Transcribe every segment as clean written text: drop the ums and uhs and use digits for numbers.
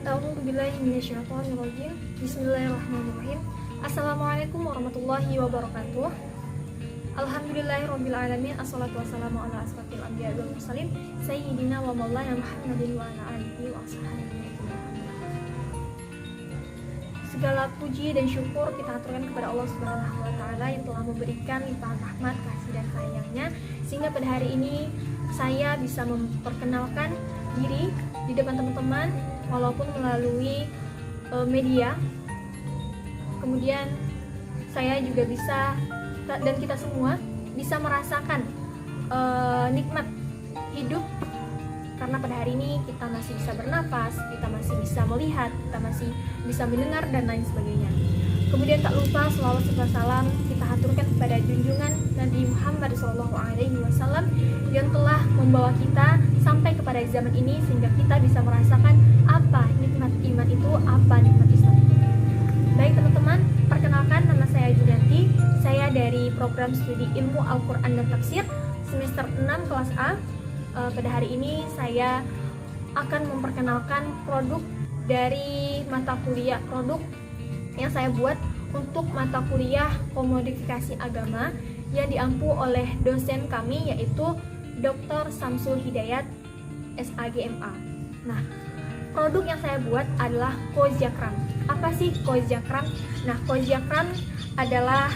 A'udzubillahiminasyaitonirrajim. Bismillahirrahmanirrahim. Assalamualaikum warahmatullahi wabarakatuh. Alhamdulillahirabbil alamin. Assalatu wassalamu ala asrofil anbiya'i wal mursalin sayyidina wa maulana Muhammadin wa ala alihi wa ashabihi. Segala puji dan syukur kita aturkan kepada Allah Subhanahu wa taala yang telah memberikan limpahan rahmat, kasih dan sayangnya sehingga pada hari ini saya bisa memperkenalkan diri di depan teman-teman walaupun melalui media. Kemudian saya juga bisa dan kita semua bisa merasakan nikmat hidup karena pada hari ini kita masih bisa bernafas, kita masih bisa melihat, kita masih bisa mendengar dan lain sebagainya. Kemudian tak lupa selawat serta salam kita haturkan kepada junjungan Nabi Muhammad SAW yang telah membawa kita sampai kepada zaman ini sehingga kita bisa merasakan apa nikmat iman itu, apa nikmat Islam itu. Baik teman-teman, perkenalkan nama saya Julianti. Saya dari program studi Ilmu Al-Quran dan Tafsir semester 6 kelas A. Pada hari ini saya akan memperkenalkan produk dari mata kuliah produk yang saya buat untuk mata kuliah komodifikasi agama yang diampu oleh dosen kami yaitu Dr. Samsul Hidayat SAGMA. Nah, produk yang saya buat adalah Kozakram. Apa sih Kozakram? Nah, Kozakram adalah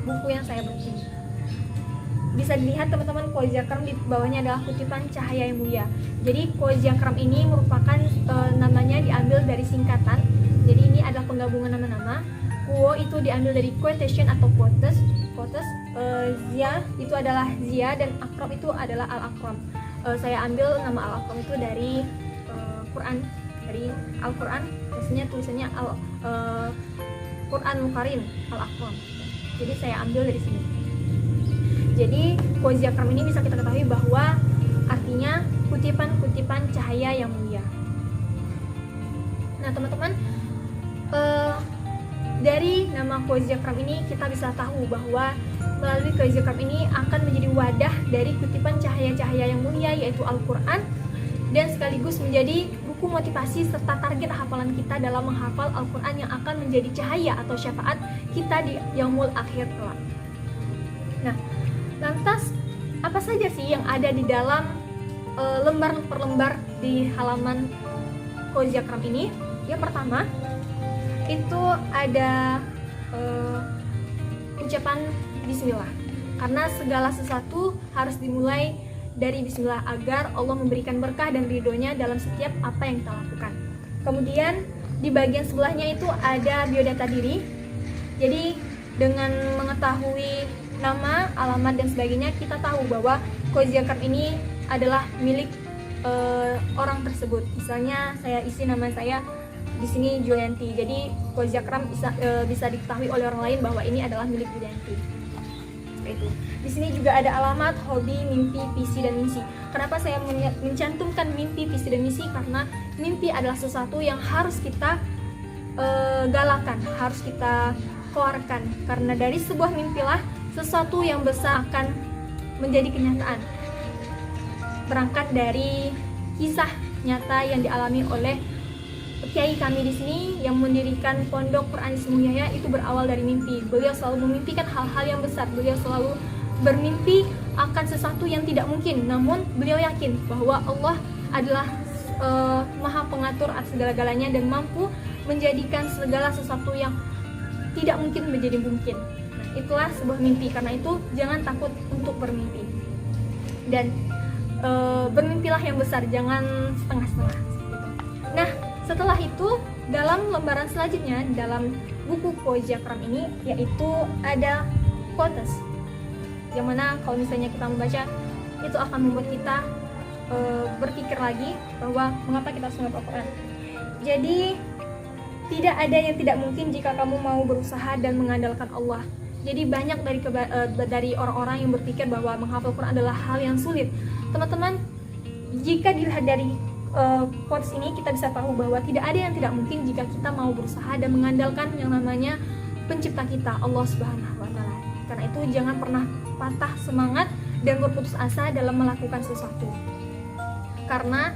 buku yang saya bikin. Bisa dilihat teman-teman, Kozakram di bawahnya adalah kutipan cahaya yang mulia. Jadi Kozakram ini merupakan namanya diambil dari singkatan. Jadi ini adalah penggabungan nama-nama. Kuo itu diambil dari quotation atau quotes. Zia itu adalah Zia dan Akram itu adalah Al-Akram. Saya ambil nama Al-Akram itu dari Quran, dari Al-Quran. Biasanya tulisannya Quranul Karim Al-Akram. Jadi saya ambil dari sini. Jadi Kozakram ini bisa kita ketahui bahwa artinya kutipan-kutipan cahaya yang mulia. Nah teman-teman, dari nama Kozakram ini kita bisa tahu bahwa melalui Kozakram ini akan menjadi wadah dari kutipan cahaya-cahaya yang mulia yaitu Al-Quran dan sekaligus menjadi buku motivasi serta target hafalan kita dalam menghafal Al-Quran yang akan menjadi cahaya atau syafaat kita di yaumul akhir kelak. Nah, lantas apa saja sih yang ada di dalam lembar per lembar di halaman Kozakram ini? Yang pertama itu ada ucapan Bismillah, karena segala sesuatu harus dimulai dari Bismillah agar Allah memberikan berkah dan ridhonya dalam setiap apa yang kita lakukan. Kemudian di bagian sebelahnya itu ada biodata diri. Jadi dengan mengetahui nama, alamat dan sebagainya, kita tahu bahwa Kozakram ini adalah milik orang tersebut. Misalnya saya isi nama saya di sini Julianti. Jadi Kozakram bisa diketahui oleh orang lain bahwa ini adalah milik Julianti. Itu. Di sini juga ada alamat, hobi, mimpi, visi dan misi. Kenapa saya mencantumkan mimpi, visi dan misi? Karena mimpi adalah sesuatu yang harus kita galakan, harus kita keluarkan. Karena dari sebuah mimpilah sesuatu yang besar akan menjadi kenyataan. Berangkat dari kisah nyata yang dialami oleh kiai kami di sini yang mendirikan Pondok Quran Ismuhya, itu berawal dari mimpi. Beliau selalu memimpikan hal-hal yang besar. Beliau selalu bermimpi akan sesuatu yang tidak mungkin. Namun beliau yakin bahwa Allah adalah maha pengatur atas segala-galanya dan mampu menjadikan segala sesuatu yang tidak mungkin menjadi mungkin. Nah, itulah sebuah mimpi. Karena itu jangan takut untuk bermimpi. Dan bermimpilah yang besar, jangan setengah-setengah. Nah, setelah itu dalam lembaran selanjutnya dalam buku Kozakram ini yaitu ada quotes, yang mana kalau misalnya kita membaca itu akan membuat kita berpikir lagi bahwa mengapa kita harus membaca Al-Quran. Jadi tidak ada yang tidak mungkin jika kamu mau berusaha dan mengandalkan Allah. Jadi banyak dari orang-orang yang berpikir bahwa menghafal Quran adalah hal yang sulit. Teman-teman, jika dilihat dari quotes ini kita bisa tahu bahwa tidak ada yang tidak mungkin jika kita mau berusaha dan mengandalkan yang namanya pencipta kita, Allah Subhanahu wa taala. Karena itu jangan pernah patah semangat dan berputus asa dalam melakukan sesuatu. Karena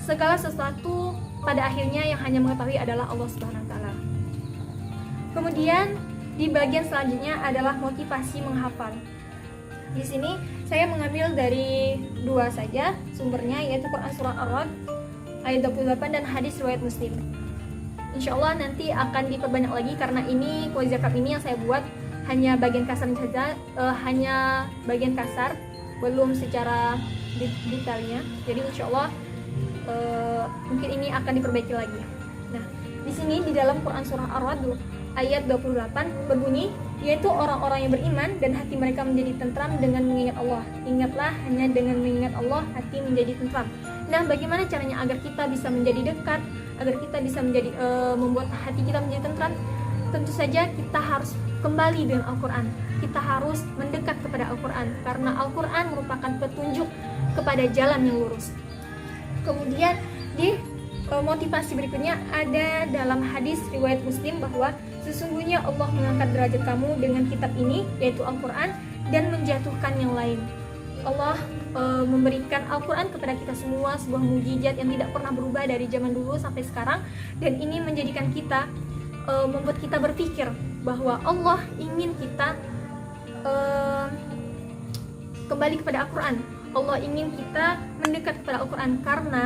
segala sesuatu pada akhirnya yang hanya mengetahui adalah Allah Subhanahu wa taala. Kemudian di bagian selanjutnya adalah motivasi menghafal. Di sini saya mengambil dari dua saja sumbernya, yaitu Quran surah Ar-Ra'd ayat 28 dan hadis riwayat Muslim. Insya Allah nanti akan diperbanyak lagi karena ini kuis zakab ini yang saya buat hanya bagian kasar saja, hanya bagian kasar, belum secara detailnya. Jadi insya Allah mungkin ini akan diperbaiki lagi. Nah, di sini di dalam Quran surah Ar-Ra'd ayat 28 berbunyi, yaitu orang-orang yang beriman dan hati mereka menjadi tentram dengan mengingat Allah. Ingatlah, hanya dengan mengingat Allah hati menjadi tentram. Nah, bagaimana caranya agar kita bisa menjadi dekat, agar kita bisa menjadi membuat hati kita menjadi tentram? Tentu saja kita harus kembali dengan Al-Quran. Kita harus mendekat kepada Al-Quran karena Al-Quran merupakan petunjuk kepada jalan yang lurus. Kemudian di motivasi berikutnya ada dalam hadis riwayat Muslim bahwa sesungguhnya Allah mengangkat derajat kamu dengan kitab ini, yaitu Al-Quran, dan menjatuhkan yang lain. Allah memberikan Al-Quran kepada kita semua, sebuah mukjizat yang tidak pernah berubah dari zaman dulu sampai sekarang, dan ini menjadikan kita, membuat kita berpikir bahwa Allah ingin kita kembali kepada Al-Quran. Allah ingin kita mendekat kepada Al-Quran karena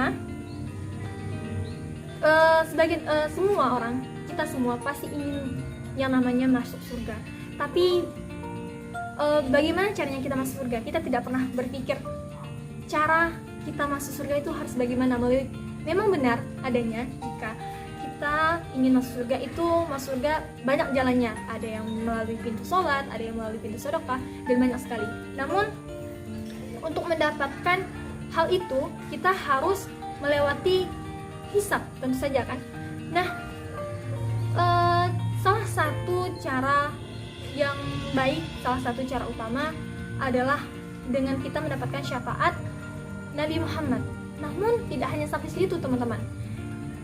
semua orang, kita semua pasti ingin yang namanya masuk surga. Tapi bagaimana caranya kita masuk surga? Kita tidak pernah berpikir cara kita masuk surga itu harus bagaimana. Memang benar adanya jika kita ingin masuk surga, itu masuk surga banyak jalannya. Ada yang melalui pintu sholat, ada yang melalui pintu sedekah, dan banyak sekali. Namun untuk mendapatkan hal itu kita harus melewati hisab, tentu saja kan. Nah, salah satu cara yang baik, salah satu cara utama adalah dengan kita mendapatkan syafaat Nabi Muhammad. Namun tidak hanya sampai situ teman-teman.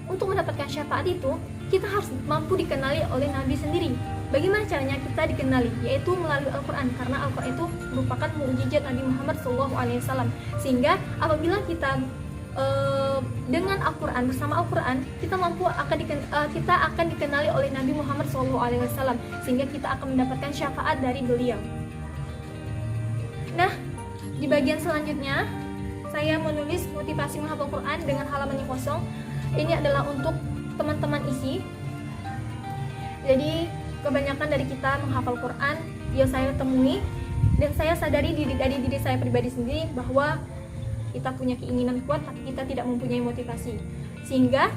Untuk mendapatkan syafaat itu kita harus mampu dikenali oleh Nabi sendiri. Bagaimana caranya kita dikenali? Yaitu melalui Al-Quran, karena Al-Quran itu merupakan mukjizat Nabi Muhammad SAW. Sehingga apabila kita dengan Al-Quran, bersama Al-Quran, kita akan dikenali oleh Nabi Muhammad SAW, sehingga kita akan mendapatkan syafaat dari beliau. Nah, di bagian selanjutnya saya menulis motivasi menghafal Quran dengan halaman yang kosong. Ini adalah untuk teman-teman isi. Jadi kebanyakan dari kita menghafal Quran yang saya temui, dan saya sadari dari diri saya pribadi sendiri bahwa kita punya keinginan kuat tapi kita tidak mempunyai motivasi, sehingga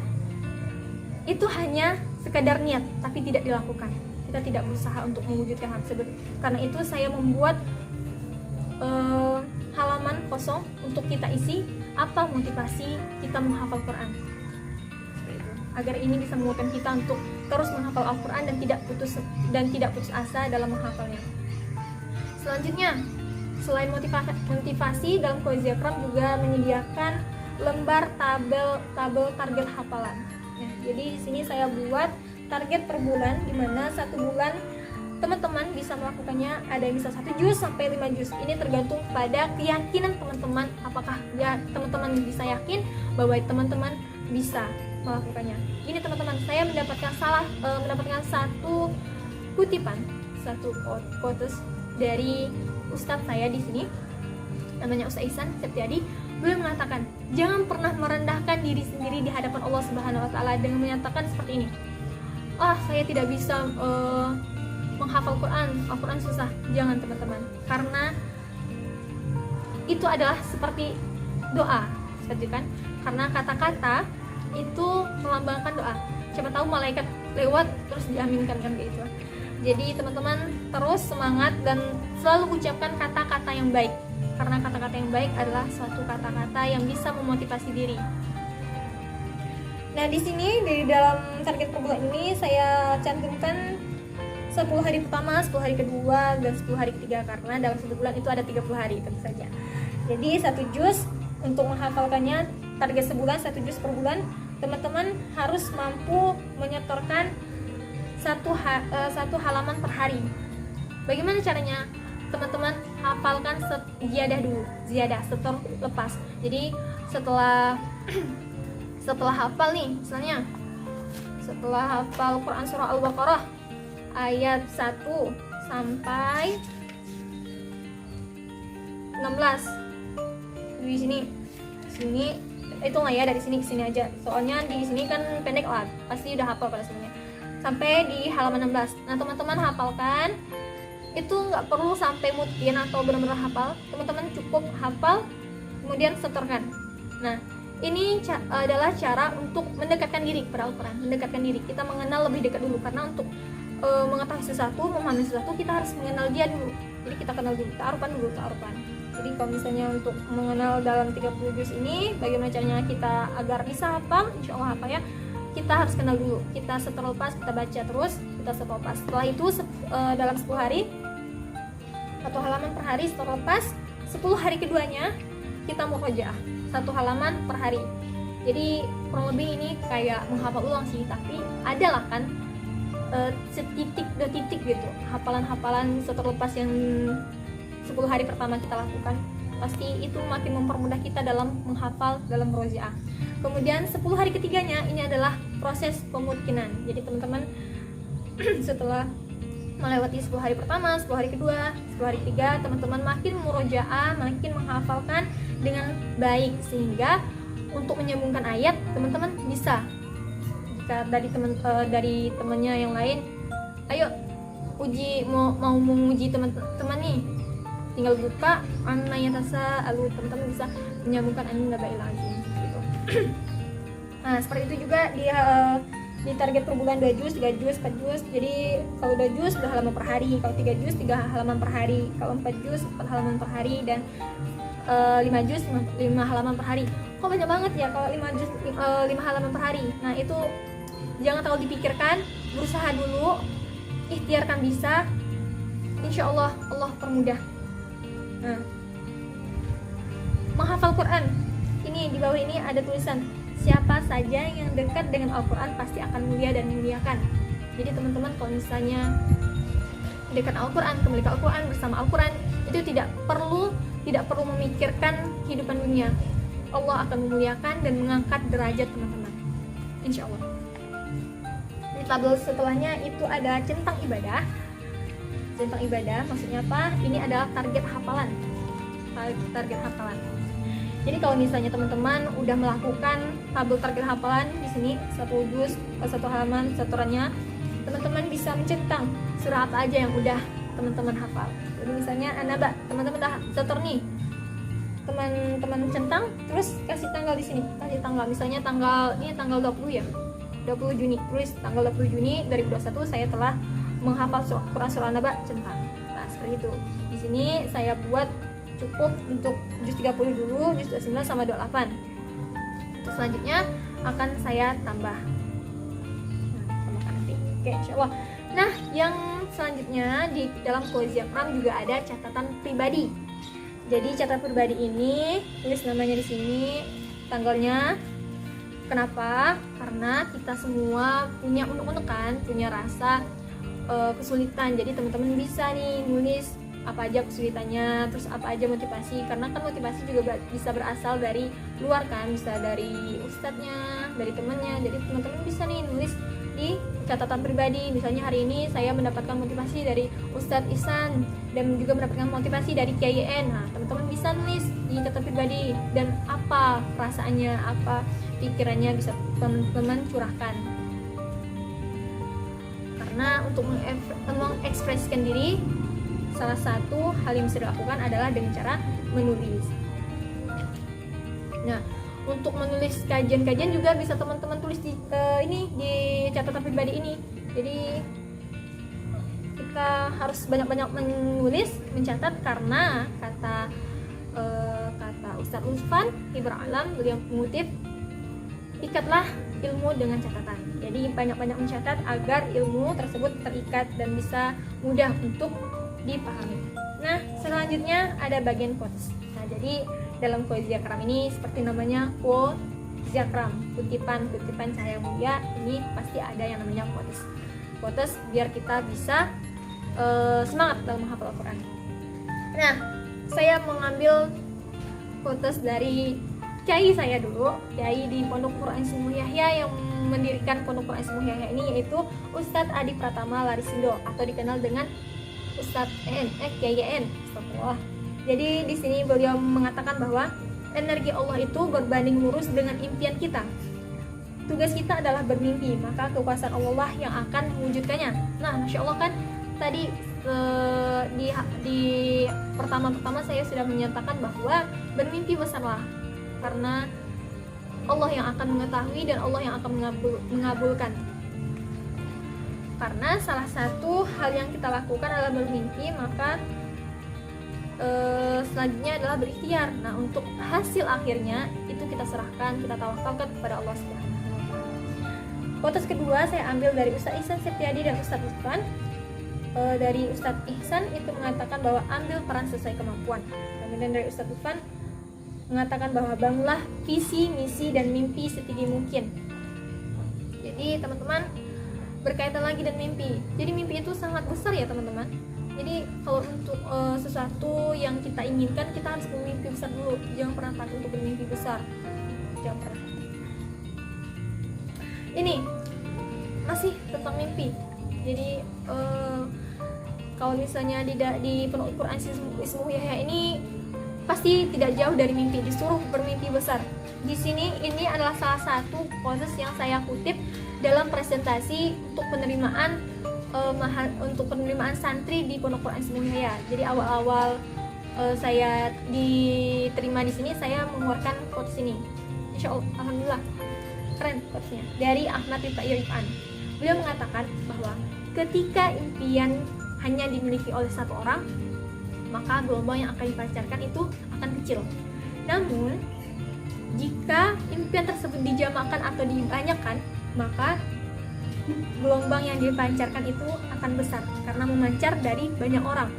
itu hanya sekadar niat tapi tidak dilakukan. Kita tidak berusaha untuk mewujudkan hal tersebut. Karena itu saya membuat halaman kosong untuk kita isi apa motivasi kita menghafal Quran, agar ini bisa menguatkan kita untuk terus menghafal Al-Quran dan tidak putus asa dalam menghafalnya. Selanjutnya, selain motivasi, dalam kuis zakab juga menyediakan lembar tabel target hafalan. Nah, jadi di sini saya buat target per bulan, di mana satu bulan teman-teman bisa melakukannya ada yang bisa 1 juz sampai 5 juz. Ini tergantung pada keyakinan teman-teman, apakah ya teman-teman bisa yakin bahwa teman-teman bisa melakukannya. Ini teman-teman, saya mendapatkan satu kutipan, satu quotes dari Ustadz saya di sini, namanya Ustadz Ihsan Septiadi. Beliau mengatakan, jangan pernah merendahkan diri sendiri di hadapan Allah Subhanahu Wa Taala dengan menyatakan seperti ini. Saya tidak bisa menghafal Al-Quran susah. Jangan teman-teman, karena itu adalah seperti doa, seperti kan? Karena kata-kata itu melambangkan doa. Siapa tahu malaikat lewat terus diaminkan kan gitu. Jadi teman-teman terus semangat dan selalu ucapkan kata-kata yang baik, karena kata-kata yang baik adalah suatu kata-kata yang bisa memotivasi diri. Nah, di sini di dalam target per bulan ini saya cantumkan 10 hari pertama, 10 hari kedua, dan 10 hari ketiga, karena dalam 1 bulan itu ada 30 hari tentu saja. Jadi 1 juz untuk menghafalkannya, target sebulan 1 juz per bulan. Teman-teman harus mampu menyetorkan satu halaman per hari. Bagaimana caranya? Teman-teman hafalkan ziyadah dulu, setor lepas. Jadi setelah setelah hafal nih, misalnya setelah hafal Quran surah Al-Baqarah ayat 1 sampai 16 di sini itu nggak ya, dari sini ke sini aja, soalnya di sini kan pendek lah, pasti udah hafal pada semuanya sampai di halaman 16. Nah teman-teman hafalkan, itu nggak perlu sampai mutin atau benar-benar hafal, teman-teman cukup hafal kemudian setorkan. Nah ini adalah cara untuk mendekatkan diri kepada Al-Quran, mendekatkan diri, kita mengenal lebih dekat dulu, karena untuk mengetahui sesuatu, memahami sesuatu, kita harus mengenal dia dulu. Jadi kita kenal dulu, ta'arufan dulu, ta'arufan. Jadi kalau misalnya untuk mengenal dalam 30 juz ini, bagaimana caranya kita agar bisa hafal, insya Allah hafal ya, kita harus kenal dulu. Kita setor lepas, kita baca terus, kita setor lepas. Setelah itu dalam 10 hari, 1 halaman per hari setor lepas. 10 hari keduanya kita murojaah 1 halaman per hari. Jadi kurang lebih ini kayak menghafal ulang sih, tapi adalah kan setitik dua titik gitu, hafalan-hafalan setor lepas yang 10 hari pertama kita lakukan, pasti itu makin mempermudah kita dalam menghafal dalam murojaah. Kemudian 10 hari ketiganya ini adalah proses pemutkinan. Jadi teman-teman setelah melewati 10 hari pertama, 10 hari kedua, 10 hari ketiga, teman-teman makin murojaah, makin menghafalkan dengan baik, sehingga untuk menyambungkan ayat teman-teman bisa. Jika dari temannya yang lain, ayo uji mau menguji teman-teman nih, tinggal buka an-nayatasa, lalu teman-teman bisa menyambungkan an-naba'il azim gitu. Nah seperti itu juga di target per bulan 2 juz, 3 juz, 4 juz. Jadi kalau 2 juz 2 halaman per hari, kalau 3 juz 3 halaman per hari, kalau 4 juz 4 halaman per hari, dan 5 juz 5 halaman per hari. Kok banyak banget ya kalau 5 juz 5 halaman per hari. Nah itu jangan terlalu dipikirkan, berusaha dulu, ikhtiarkan bisa, insya Allah Allah permudah. Nah, menghafal Quran, ini di bawah ini ada tulisan, siapa saja yang dekat dengan Al-Quran pasti akan mulia dan memuliakan. Jadi teman-teman kalau misalnya dekat Al-Quran, kembali ke Al-Quran, bersama Al-Quran, itu tidak perlu memikirkan kehidupan dunia. Allah akan memuliakan dan mengangkat derajat teman-teman, insya Allah. Di tabel setelahnya itu ada centang ibadah. Centang ibadah maksudnya apa? Ini adalah target hafalan. Target hafalan. Jadi kalau misalnya teman-teman udah melakukan tabel target hafalan di sini 1 juz, 1 halaman setorannya, teman-teman bisa mencentang surah apa aja yang udah teman-teman hafal. Jadi misalnya An-Naba, teman-teman udah setor nih, teman-teman centang, terus kasih tanggal di sini, kasih tanggal, misalnya ini tanggal 20 ya, 20 Juni, terus tanggal 20 Juni 2021 saya telah menghafal Quran surah An-Naba, centang. Nah seperti itu. Di sini saya buat cukup untuk juz 30 dulu, juz 29 sama 28. Terus selanjutnya akan saya tambah. Nah, tambahkan nanti. Oke, insyaallah. Nah, yang selanjutnya di dalam Qoiziyakram juga ada catatan pribadi. Jadi catatan pribadi ini tulis namanya di sini, tanggalnya. Kenapa? Karena kita semua punya unek-unek kan, punya rasa kesulitan. Jadi teman-teman bisa nih nulis apa aja kesulitannya, terus apa aja motivasi, karena kan motivasi juga bisa berasal dari luar kan, bisa dari ustadznya, dari temannya. Jadi teman-teman bisa nih nulis di catatan pribadi, misalnya hari ini saya mendapatkan motivasi dari Ustadz Ihsan dan juga mendapatkan motivasi dari KYN. Nah teman-teman bisa nulis di catatan pribadi, dan apa perasaannya, apa pikirannya bisa teman-teman curahkan. Karena untuk mengekspresikan diri, salah satu hal yang bisa dilakukan adalah dengan cara menulis. Nah, untuk menulis kajian-kajian juga bisa teman-teman tulis di catatan pribadi ini. Jadi kita harus banyak-banyak menulis, mencatat, karena kata Ustadz Lutfan Ibra Alam, beliau mengutip, ikatlah ilmu dengan catatan. Jadi banyak-banyak mencatat agar ilmu tersebut terikat dan bisa mudah untuk dipahami. Nah, selanjutnya ada bagian quotes. Nah, jadi dalam Qoiziyakram ini seperti namanya Qoiziyakram, kutipan cahaya mulia, ini pasti ada yang namanya quotes. Quotes biar kita bisa semangat dalam menghafal Al-Quran. Nah, saya mengambil quotes dari kiai saya dulu, kiai di Pondok Quran Ismu Yahya yang mendirikan Pondok Quran Ismu Yahya ini, yaitu Ustadz Adi Pratama Larisindo atau dikenal dengan Ustadz Kiai EN. Astagfirullah. Jadi di sini beliau mengatakan bahwa energi Allah itu berbanding lurus dengan impian kita. Tugas kita adalah bermimpi, maka kekuasaan Allah yang akan mewujudkannya. Nah, Masya Allah kan tadi di pertama saya sudah menyatakan bahwa bermimpi besarlah, karena Allah yang akan mengetahui dan Allah yang akan mengabulkan. Karena salah satu hal yang kita lakukan adalah bermimpi, maka selanjutnya adalah berikhtiar. Nah, untuk hasil akhirnya itu kita serahkan, kita tawakalkan kepada Allah Subhanahu. Quotes kedua saya ambil dari Ustadz Ihsan Septiadi dan Ustadz Lutfan. Dari Ustadz Ihsan itu mengatakan bahwa ambil peran sesuai kemampuan. Kemudian dari Ustadz Lutfan mengatakan bahwa bangunlah visi, misi, dan mimpi setinggi mungkin. Jadi teman-teman, berkaitan lagi dengan mimpi. Jadi mimpi itu sangat besar ya teman-teman. Jadi kalau untuk sesuatu yang kita inginkan, kita harus bermimpi besar dulu. Jangan pernah takut untuk bermimpi besar. Jangan pernah. Ini masih tentang mimpi. Jadi kalau misalnya di Pondok Quran Ismu Yahya ini pasti tidak jauh dari mimpi, disuruh bermimpi besar. Di sini ini adalah salah satu proses yang saya kutip dalam presentasi untuk penerimaan santri di Pondok Quran Ismu Yahya. Jadi awal-awal saya diterima di sini, saya mengeluarkan quotes ini. Insya Allah, alhamdulillah keren quotesnya dari Ahmad Rifan. Beliau mengatakan bahwa ketika impian hanya dimiliki oleh satu orang, maka gelombang yang akan dipancarkan itu akan kecil. Namun jika impian tersebut dijamakan atau dibanyakan, maka gelombang yang dipancarkan itu akan besar karena memancar dari banyak orang.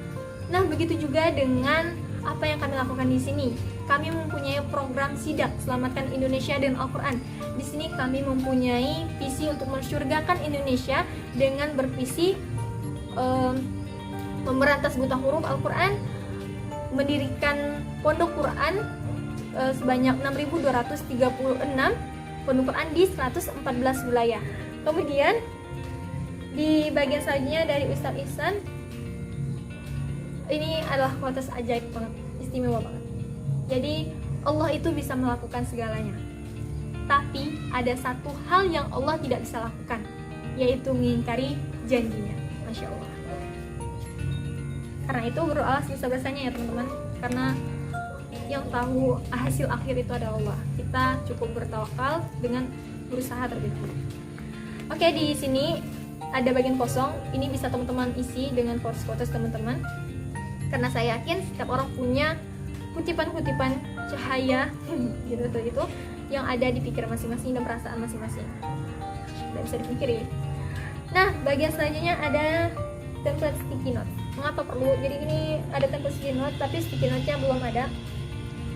Nah, begitu juga dengan apa yang kami lakukan di sini. Kami mempunyai program Sidak Selamatkan Indonesia dan Al-Quran. Di sini kami mempunyai visi untuk mensyurgakan Indonesia dengan bervisi memberantas buta huruf Al-Quran, mendirikan pondok Quran sebanyak 6.236 pondok Quran di 114 wilayah. Kemudian di bagian selanjutnya dari Ustadz Ihsan, ini adalah quotes ajaib banget, istimewa banget. Jadi Allah itu bisa melakukan segalanya, tapi ada satu hal yang Allah tidak bisa lakukan, yaitu mengingkari janjinya. Masya Allah. Karena itu berdoa sebisa-bisanya ya teman-teman, karena yang tahu hasil akhir itu adalah Allah. Kita cukup bertawakal dengan berusaha terlebih dahulu. Oke, di sini ada bagian kosong. Ini bisa teman-teman isi dengan quotes-quotes teman-teman, karena saya yakin setiap orang punya kutipan-kutipan cahaya gitu yang ada di pikiran masing-masing dan perasaan masing-masing. Tidak bisa dipungkiri. Nah, bagian selanjutnya ada template sticky note. Mengapa perlu? Jadi ini ada template sticky note, tapi sticky note-nya belum ada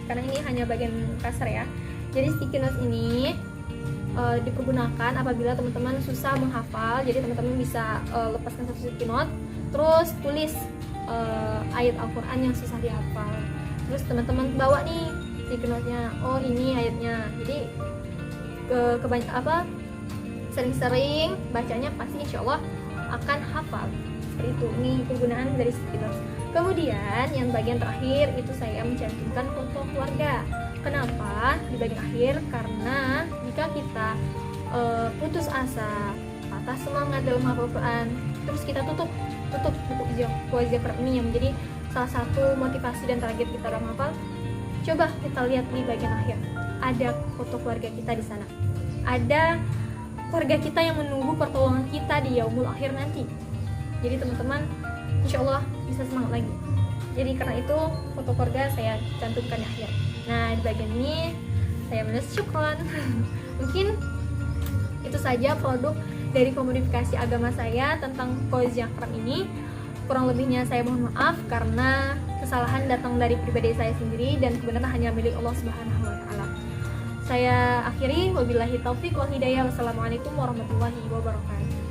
karena ini hanya bagian kasar ya. Jadi sticky note ini dipergunakan apabila teman-teman susah menghafal. Jadi teman-teman bisa lepaskan satu sticky note, terus tulis ayat Al-Quran yang susah dihafal. Terus teman-teman bawa nih sticky note-nya, oh ini ayatnya. Jadi sering-sering bacanya pasti insya Allah akan hafal. Seperti itu, ini penggunaan dari sticky note. Kemudian yang bagian terakhir itu saya mencantumkan foto keluarga. Kenapa di bagian akhir? Karena jika kita putus asa, patah semangat dalam menghafal Quran, terus kita tutup buku Al-Quran ini yang menjadi salah satu motivasi dan target kita dalam menghafal. Coba kita lihat di bagian akhir, ada foto keluarga kita di sana, ada keluarga kita yang menunggu pertolongan kita di yaumul akhir nanti. Jadi teman-teman insya Allah bisa semangat lagi. Jadi karena itu foto keluarga saya cantumkan di akhir. Nah, di bagian ini saya menulis syukron. Mungkin itu saja produk dari komodifikasi agama saya tentang Qoyz Akram ini. Kurang lebihnya saya mohon maaf karena kesalahan datang dari pribadi saya sendiri dan kebenaran hanya milik Allah Subhanahu wa taala. Saya akhiri, wabillahi taufik wal hidayah. Wassalamualaikum warahmatullahi wabarakatuh.